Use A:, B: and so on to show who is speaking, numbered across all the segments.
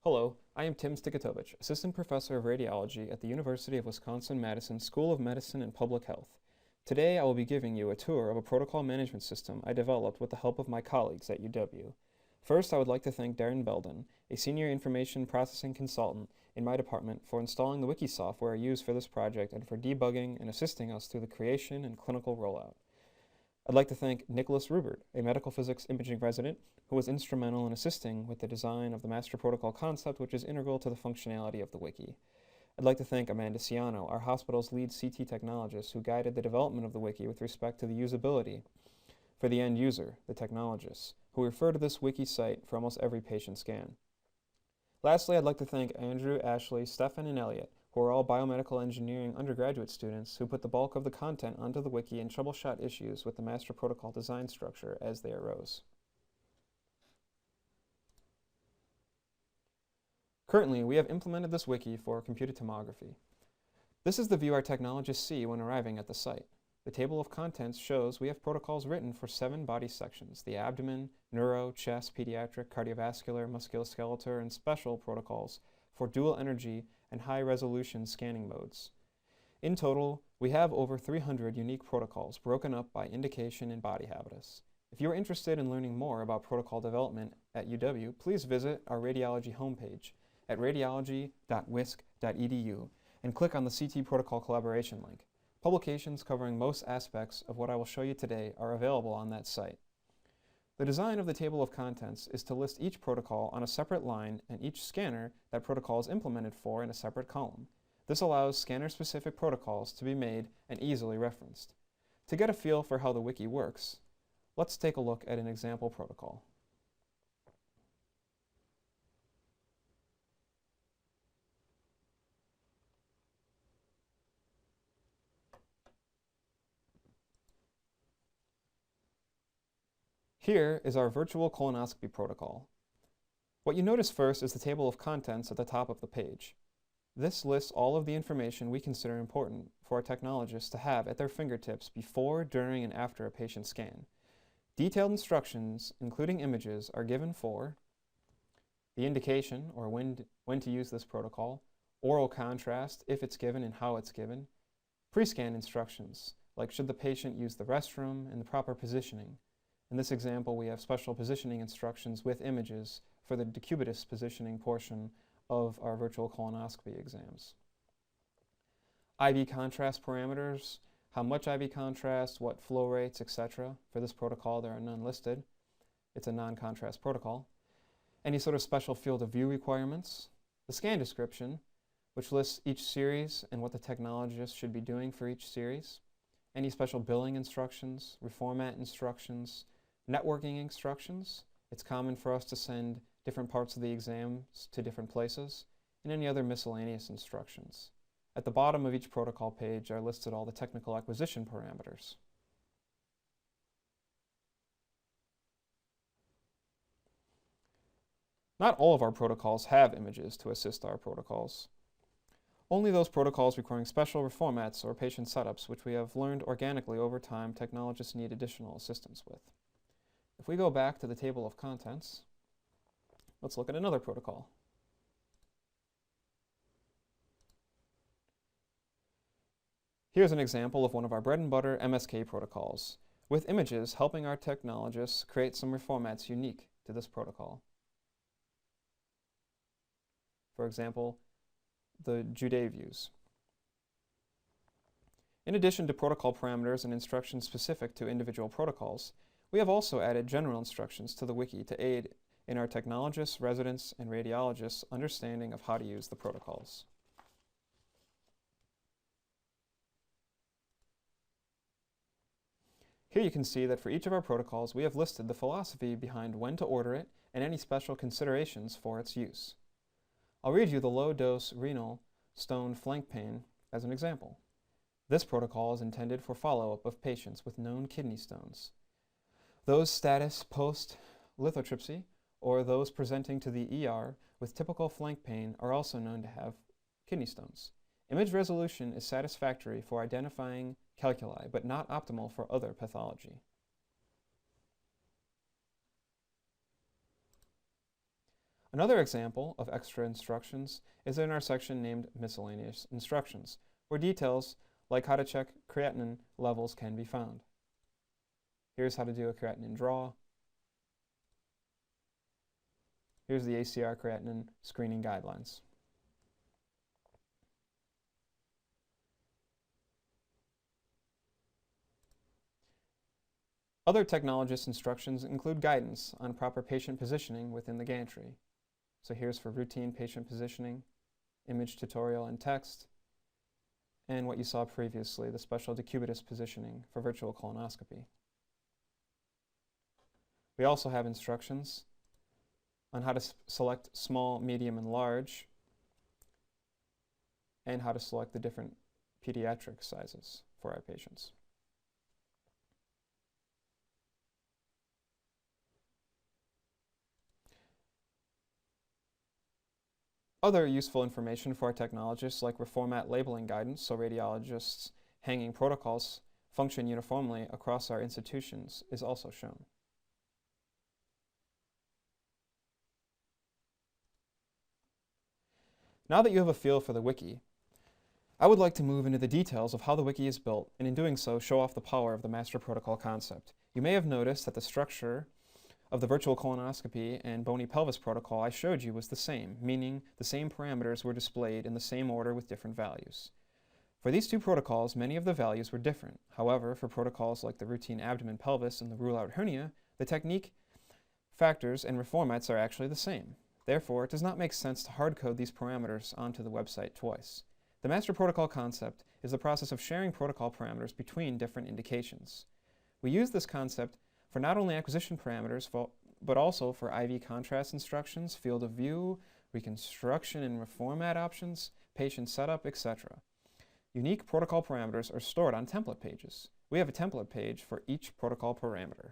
A: Hello, I am Tim Szczykutowicz, Assistant Professor of Radiology at the University of Wisconsin-Madison School of Medicine and Public Health. Today I will be giving you a tour of a protocol management system I developed with the help of my colleagues at UW. First, I would like to thank Darren Belden, a Senior Information Processing Consultant in my department, for installing the Wiki software I used for this project and for debugging and assisting us through the creation and clinical rollout. I'd like to thank Nicholas Rubert, a medical physics imaging resident, who was instrumental in assisting with the design of the master protocol concept, which is integral to the functionality of the Wiki. I'd like to thank Amanda Ciano, our hospital's lead CT technologist, who guided the development of the Wiki with respect to the usability for the end user, the technologists, who refer to this Wiki site for almost every patient scan. Lastly, I'd like to thank Andrew, Ashley, Stefan, and Elliot, who are all biomedical engineering undergraduate students who put the bulk of the content onto the Wiki and troubleshot issues with the master protocol design structure as they arose. Currently, we have implemented this Wiki for computed tomography. This is the view our technologists see when arriving at the site. The table of contents shows we have protocols written for 7 body sections: the abdomen, neuro, chest, pediatric, cardiovascular, musculoskeletal, and special protocols for dual energy and high-resolution scanning modes. In total, we have over 300 unique protocols broken up by indication and body habitus. If you are interested in learning more about protocol development at UW, please visit our radiology homepage at radiology.wisc.edu and click on the CT Protocol Collaboration link. Publications covering most aspects of what I will show you today are available on that site. The design of the table of contents is to list each protocol on a separate line and each scanner that protocol is implemented for in a separate column. This allows scanner-specific protocols to be made and easily referenced. To get a feel for how the Wiki works, let's take a look at an example protocol. Here is our virtual colonoscopy protocol. What you notice first is the table of contents at the top of the page. This lists all of the information we consider important for our technologists to have at their fingertips before, during, and after a patient scan. Detailed instructions, including images, are given for the indication, or when to use this protocol, oral contrast, if it's given and how it's given, pre-scan instructions, like should the patient use the restroom, and the proper positioning. In this example, we have special positioning instructions with images for the decubitus positioning portion of our virtual colonoscopy exams. IV contrast parameters, how much IV contrast, what flow rates, etc. For this protocol, there are none listed. It's a non-contrast protocol. Any sort of special field of view requirements. The scan description, which lists each series and what the technologist should be doing for each series. Any special billing instructions, reformat instructions, networking instructions. It's common for us to send different parts of the exams to different places, and any other miscellaneous instructions. At the bottom of each protocol page are listed all the technical acquisition parameters. Not all of our protocols have images to assist our protocols. Only those protocols requiring special reformats or patient setups, which we have learned organically over time, technologists need additional assistance with. If we go back to the table of contents, let's look at another protocol. Here's an example of one of our bread and butter MSK protocols, with images helping our technologists create some reformats unique to this protocol. For example, the Judet views. In addition to protocol parameters and instructions specific to individual protocols, we have also added general instructions to the Wiki to aid in our technologists, residents, and radiologists' understanding of how to use the protocols. Here you can see that for each of our protocols, we have listed the philosophy behind when to order it and any special considerations for its use. I'll read you the low-dose renal stone flank pain as an example. This protocol is intended for follow-up of patients with known kidney stones. Those status post-lithotripsy or those presenting to the ER with typical flank pain are also known to have kidney stones. Image resolution is satisfactory for identifying calculi, but not optimal for other pathology. Another example of extra instructions is in our section named Miscellaneous Instructions, where details like how to check creatinine levels can be found. Here's how to do a creatinine draw. Here's the ACR creatinine screening guidelines. Other technologist instructions include guidance on proper patient positioning within the gantry. So here's for routine patient positioning, image tutorial and text, and what you saw previously, the special decubitus positioning for virtual colonoscopy. We also have instructions on how to select small, medium, and large, and how to select the different pediatric sizes for our patients. Other useful information for our technologists, like reformat labeling guidance, so radiologists' hanging protocols function uniformly across our institutions, is also shown. Now that you have a feel for the Wiki, I would like to move into the details of how the Wiki is built, and in doing so, show off the power of the master protocol concept. You may have noticed that the structure of the virtual colonoscopy and bony pelvis protocol I showed you was the same, meaning the same parameters were displayed in the same order with different values. For these two protocols, many of the values were different. However, for protocols like the routine abdomen pelvis and the rule-out hernia, the technique, factors, and reformats are actually the same. Therefore, it does not make sense to hard-code these parameters onto the website twice. The master protocol concept is the process of sharing protocol parameters between different indications. We use this concept for not only acquisition parameters, but also for IV contrast instructions, field of view, reconstruction and reformat options, patient setup, etc. Unique protocol parameters are stored on template pages. We have a template page for each protocol parameter.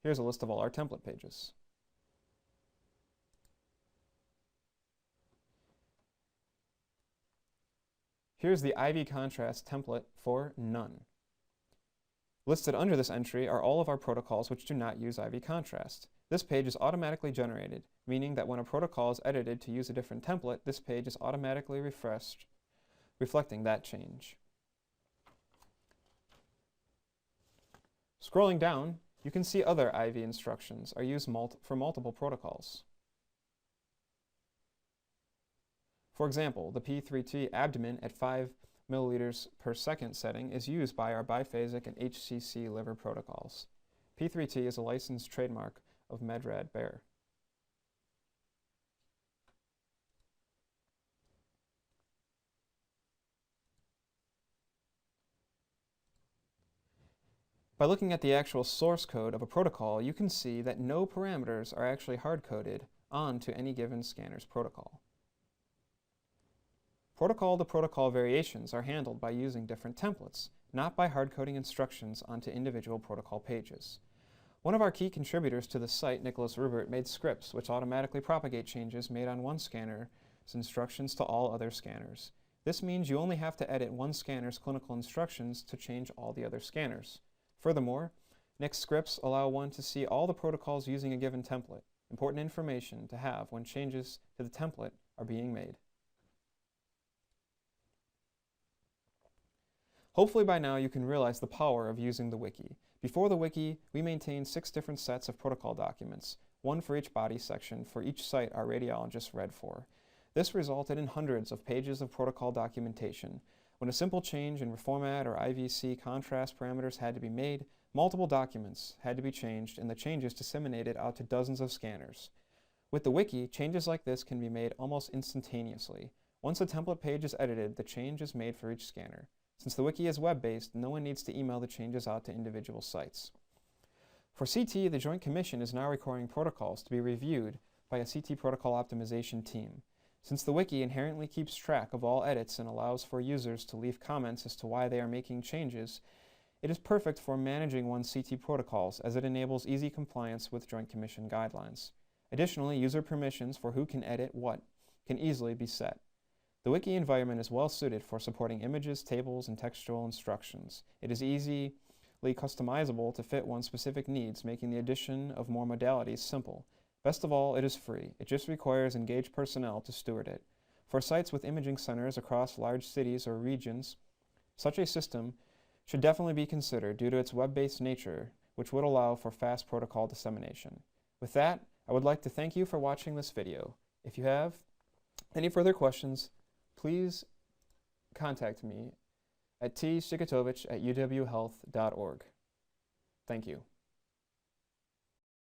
A: Here's a list of all our template pages. Here's the IV contrast template for none. Listed under this entry are all of our protocols which do not use IV contrast. This page is automatically generated, meaning that when a protocol is edited to use a different template, this page is automatically refreshed, reflecting that change. Scrolling down, you can see other IV instructions are used for multiple protocols. For example, the P3T abdomen at 5 milliliters per second setting is used by our biphasic and HCC liver protocols. P3T is a licensed trademark of Medrad Bayer. By looking at the actual source code of a protocol, you can see that no parameters are actually hard-coded onto any given scanner's protocol. Protocol-to-protocol variations are handled by using different templates, not by hard-coding instructions onto individual protocol pages. One of our key contributors to the site, Nicholas Rubert, made scripts which automatically propagate changes made on one scanner's instructions to all other scanners. This means you only have to edit one scanner's clinical instructions to change all the other scanners. Furthermore, Nick's scripts allow one to see all the protocols using a given template, important information to have when changes to the template are being made. Hopefully by now you can realize the power of using the Wiki. Before the Wiki, we maintained 6 different sets of protocol documents, one for each body section for each site our radiologists read for. This resulted in hundreds of pages of protocol documentation. When a simple change in reformat or IVC contrast parameters had to be made, multiple documents had to be changed and the changes disseminated out to dozens of scanners. With the Wiki, changes like this can be made almost instantaneously. Once a template page is edited, the change is made for each scanner. Since the Wiki is web-based, no one needs to email the changes out to individual sites. For CT, the Joint Commission is now requiring protocols to be reviewed by a CT protocol optimization team. Since the Wiki inherently keeps track of all edits and allows for users to leave comments as to why they are making changes, it is perfect for managing one's CT protocols as it enables easy compliance with Joint Commission guidelines. Additionally, user permissions for who can edit what can easily be set. The Wiki environment is well suited for supporting images, tables, and textual instructions. It is easy customizable to fit one's specific needs, making the addition of more modalities simple. Best of all, it is free. It just requires engaged personnel to steward it. For sites with imaging centers across large cities or regions, such a system should definitely be considered due to its web-based nature, which would allow for fast protocol dissemination. With that, I would like to thank you for watching this video. If you have any further questions, please contact me at Szczykutowicz@uwhealth.org. Thank you.